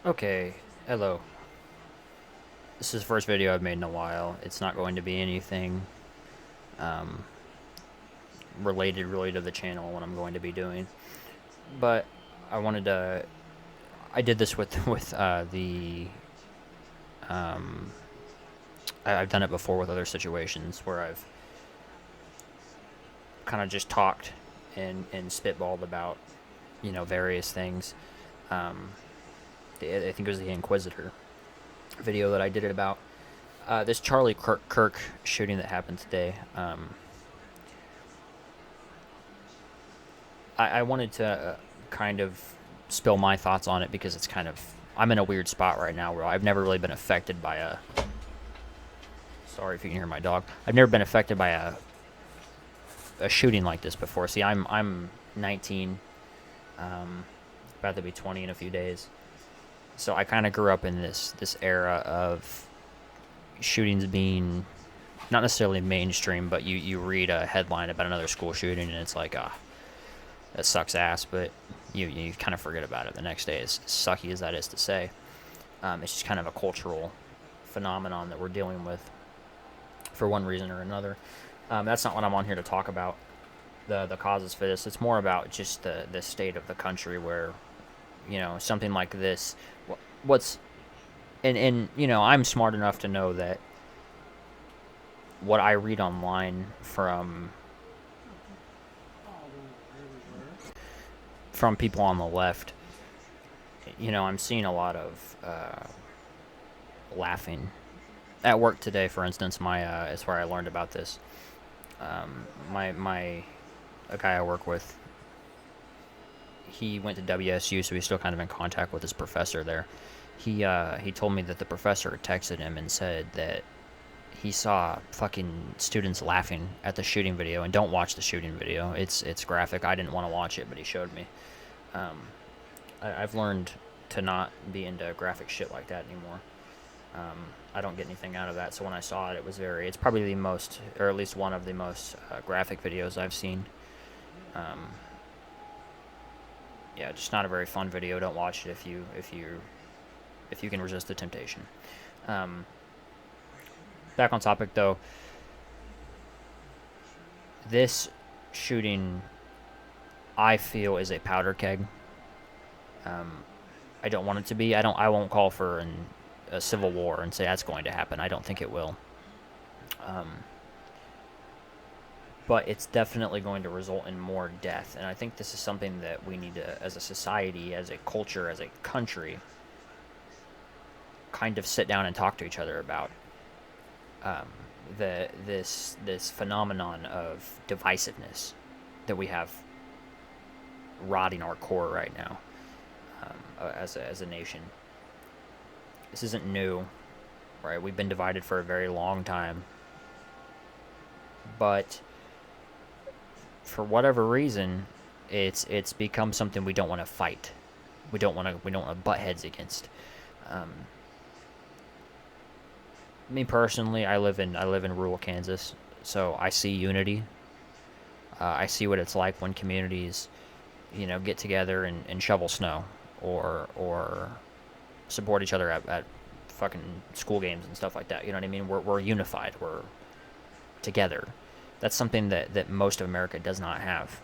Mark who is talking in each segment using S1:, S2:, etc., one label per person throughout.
S1: Okay, hello. This is the first video I've made in a while. It's not going to be anything um, related really to the channel, what I'm going to be doing. But I wanted to. I did this with the. Um, I've done it before with other situations where I've kind of just talked and spitballed about various things. Um, I think it was the Inquisitor video that I did it about. This Charlie Kirk shooting that happened today. I wanted to kind of spill my thoughts on it because it's kind of I'm in a weird spot right now where I've never really been affected by a. Sorry if you can hear my dog. I've never been affected by a shooting like this before. See, I'm 19, about to be 20 in a few days. So I kind of grew up in this era of shootings being not necessarily mainstream, but you read a headline about another school shooting and it's like, that sucks ass, but you kind of forget about it the next day, as sucky as that is to say. It's just kind of a cultural phenomenon that we're dealing with for one reason or another. That's not what I'm on here to talk about, the causes for this. It's more about just the state of the country where, something like this, what's, and I'm smart enough to know that what I read online from people on the left, I'm seeing a lot of laughing. At work today, for instance, is where I learned about this. My a guy I work with, he went to WSU, so he's still kind of in contact with his professor there. He told me that the professor texted him and said that he saw fucking students laughing at the shooting video, and don't watch the shooting video. It's graphic. I didn't want to watch it, but he showed me. Um, I've learned to not be into graphic shit like that anymore. I don't get anything out of that. So when I saw it, it's probably the most, or at least one of the most graphic videos I've seen. Yeah, just not a very fun video. Don't watch it if you can resist the temptation. Back on topic though. This shooting, I feel, is a powder keg. I don't want it to be. I won't call for a civil war and say that's going to happen. I don't think it will. But it's definitely going to result in more death. And I think this is something that we need to, as a society, as a culture, as a country, kind of sit down and talk to each other about. This phenomenon of divisiveness that we have rotting our core right now, as a nation. This isn't new, right? We've been divided for a very long time, but for whatever reason, it's become something we don't want to fight. We don't want to butt heads against. Me personally, I live in rural Kansas, so I see unity. I see what it's like when communities, get together and shovel snow, or support each other at fucking school games and stuff like that. You know what I mean? We're unified. We're together. That's something that most of America does not have.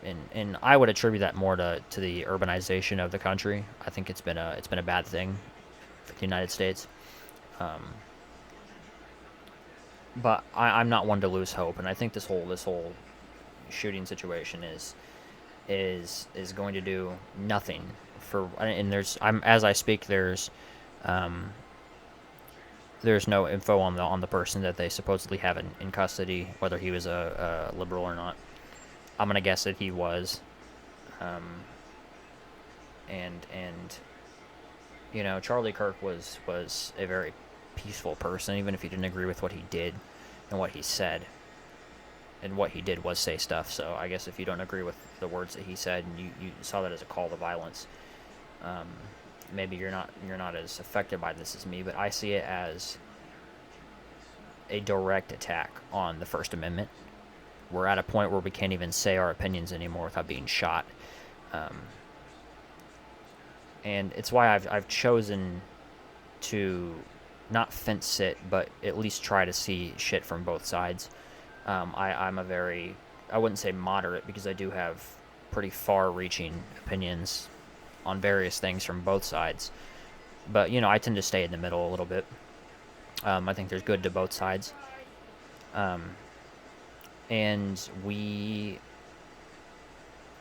S1: And I would attribute that more to the urbanization of the country. I think it's been a bad thing for the United States. But I'm not one to lose hope, and I think this whole shooting situation is going to do nothing for. And as I speak, there's no info on the person that they supposedly have in custody, whether he was a liberal or not. I'm gonna guess that he was. And Charlie Kirk was a very peaceful person, even if you didn't agree with what he did and what he said. And what he did was say stuff. So I guess if you don't agree with the words that he said and you saw that as a call to violence, maybe you're not as affected by this as me, but I see it as a direct attack on the First Amendment. We're at a point where we can't even say our opinions anymore without being shot. and it's why I've chosen to not fence sit, but at least try to see shit from both sides. I'm a very, I wouldn't say moderate, because I do have pretty far-reaching opinions on various things from both sides. But, I tend to stay in the middle a little bit. I think there's good to both sides. And we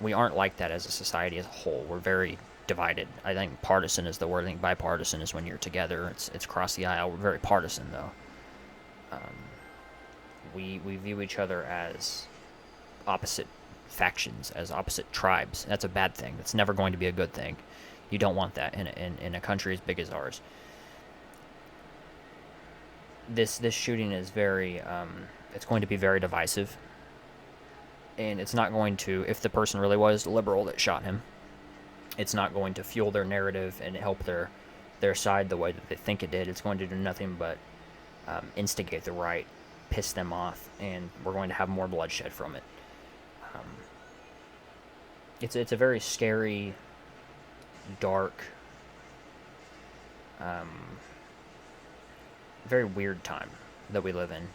S1: aren't like that as a society as a whole. We're very divided. I think partisan is the word. I think bipartisan is when you're together. It's across the aisle. We're very partisan, though. We view each other as opposite factions, as opposite tribes. That's a bad thing. That's never going to be a good thing. You don't want that in a country as big as ours. This shooting is very it's going to be very divisive, and it's not going to, if the person really was liberal that shot him, it's not going to fuel their narrative and help their side the way that they think it did. It's going to do nothing but instigate the right, piss them off, and we're going to have more bloodshed from it. It's a very scary, dark, very weird time that we live in.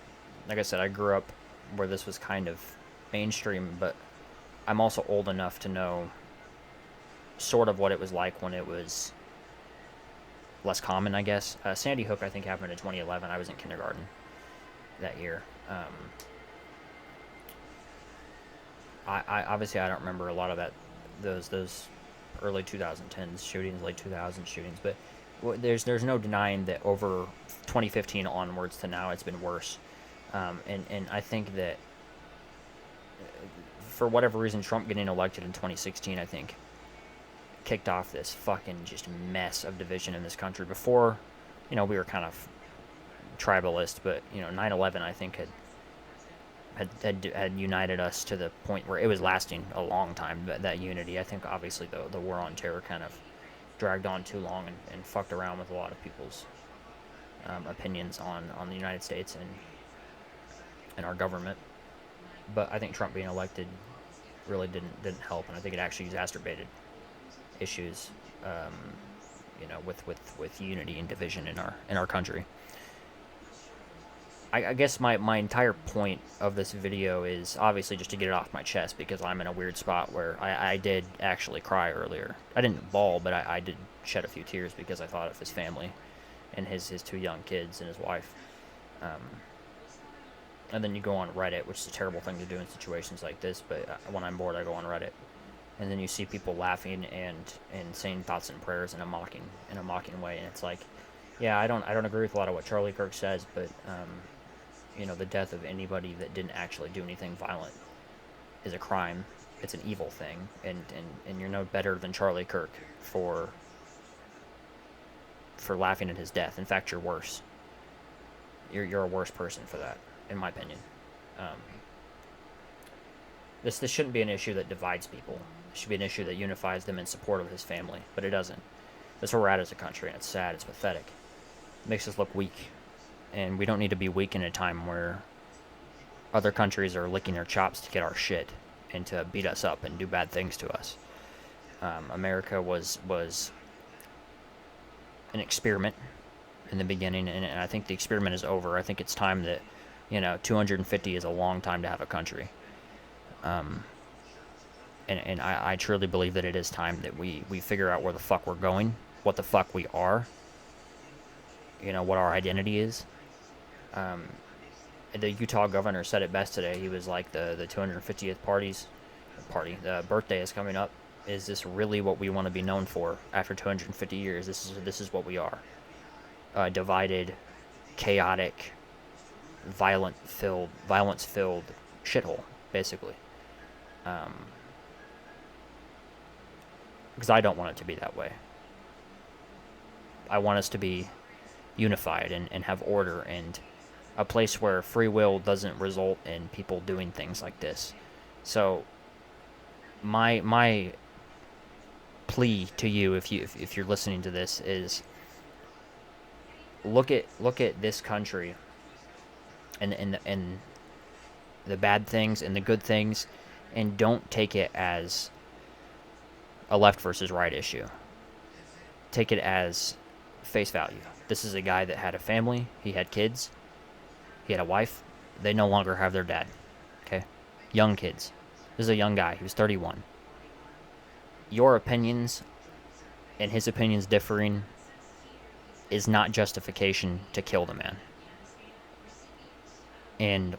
S1: Like I said, I grew up where this was kind of mainstream, but I'm also old enough to know sort of what it was like when it was less common, I guess. Sandy Hook, I think, happened in 2011. I was in kindergarten that year. I obviously I don't remember a lot of those early 2010s shootings, late 2000s shootings, but there's no denying that over 2015 onwards to now, it's been worse. And I think that for whatever reason, Trump getting elected in 2016, I think, kicked off this fucking just mess of division in this country. Before, we were kind of tribalist, but 9/11, I think, had united us to the point where it was lasting a long time. That unity, I think, obviously the war on terror kind of dragged on too long and fucked around with a lot of people's opinions on the United States and our government. But I think Trump being elected really didn't help, and I think it actually exacerbated issues, with unity and division in our country. I guess my entire point of this video is obviously just to get it off my chest, because I'm in a weird spot where I did actually cry earlier. I didn't bawl, but I did shed a few tears because I thought of his family and his two young kids and his wife. And then you go on Reddit, which is a terrible thing to do in situations like this, but when I'm bored, I go on Reddit. And then you see people laughing and saying thoughts and prayers in a mocking way, and it's like, yeah, I don't agree with a lot of what Charlie Kirk says, but the death of anybody that didn't actually do anything violent is a crime. It's an evil thing, and you're no better than Charlie Kirk for laughing at his death. In fact, you're worse. You're a worse person for that, in my opinion. This shouldn't be an issue that divides people. It should be an issue that unifies them in support of his family, but it doesn't. That's where we're at as a country, and it's sad. It's pathetic. It makes us look weak, and we don't need to be weak in a time where other countries are licking their chops to get our shit and to beat us up and do bad things to us. America was an experiment in the beginning, and I think the experiment is over. I think it's time that, 250 is a long time to have a country. And I truly believe that it is time that we figure out where the fuck we're going, what the fuck we are, what our identity is. The Utah governor said it best today. He was like, the 250th the birthday is coming up. Is this really what we want to be known for after 250 years? This is what we are. Divided, chaotic, violence-filled shithole, basically. Because I don't want it to be that way. I want us to be unified and have order, and a place where free will doesn't result in people doing things like this. So my plea to you, if you're listening to this, is look at this country and the bad things and the good things, and don't take it as a left versus right issue. take it as face value. This is a guy that had a family. He had kids. He had a wife. They no longer have their dad. Okay? Young kids. This is a young guy. He was 31. Your opinions and his opinions differing is not justification to kill the man. And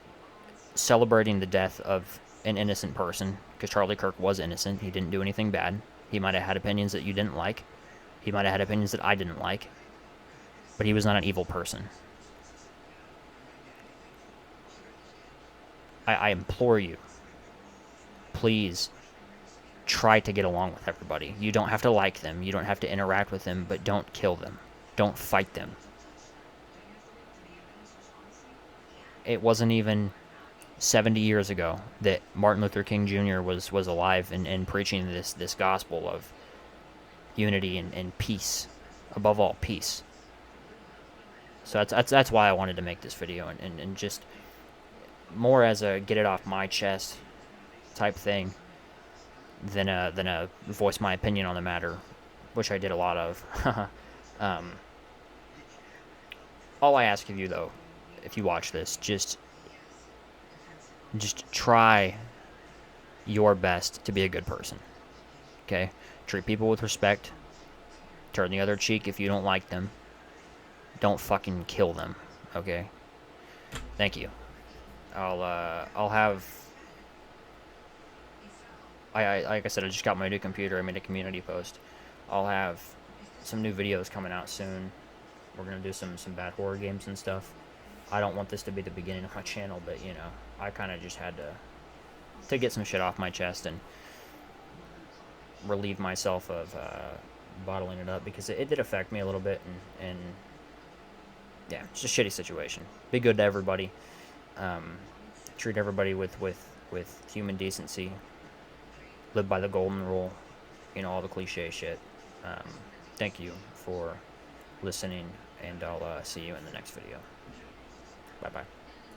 S1: celebrating the death of an innocent person, because Charlie Kirk was innocent. He didn't do anything bad. He might have had opinions that you didn't like. He might have had opinions that I didn't like. But he was not an evil person. I implore you, please try to get along with everybody. You don't have to like them. You don't have to interact with them, but don't kill them. Don't fight them. It wasn't even 70 years ago that Martin Luther King Jr. was alive and preaching this gospel of unity and peace. Above all, peace. So that's why I wanted to make this video and just more as a get it off my chest type thing than a voice my opinion on the matter, which I did a lot of. All I ask of you, though, if you watch this, just try your best to be a good person. Okay? Treat people with respect. Turn the other cheek if you don't like them. Don't fucking kill them. Okay? Thank you. I'll have... like I said, I just got my new computer. I made a community post. I'll have some new videos coming out soon. We're going to do some bad horror games and stuff. I don't want this to be the beginning of my channel, but, you know, I kind of just had to get some shit off my chest and relieve myself of bottling it up, because it did affect me a little bit, and yeah, it's just a shitty situation. Be good to everybody. Treat everybody with human decency. Live by the golden rule. You know, all the cliche shit. Thank you for listening, and I'll see you in the next video. Bye-bye.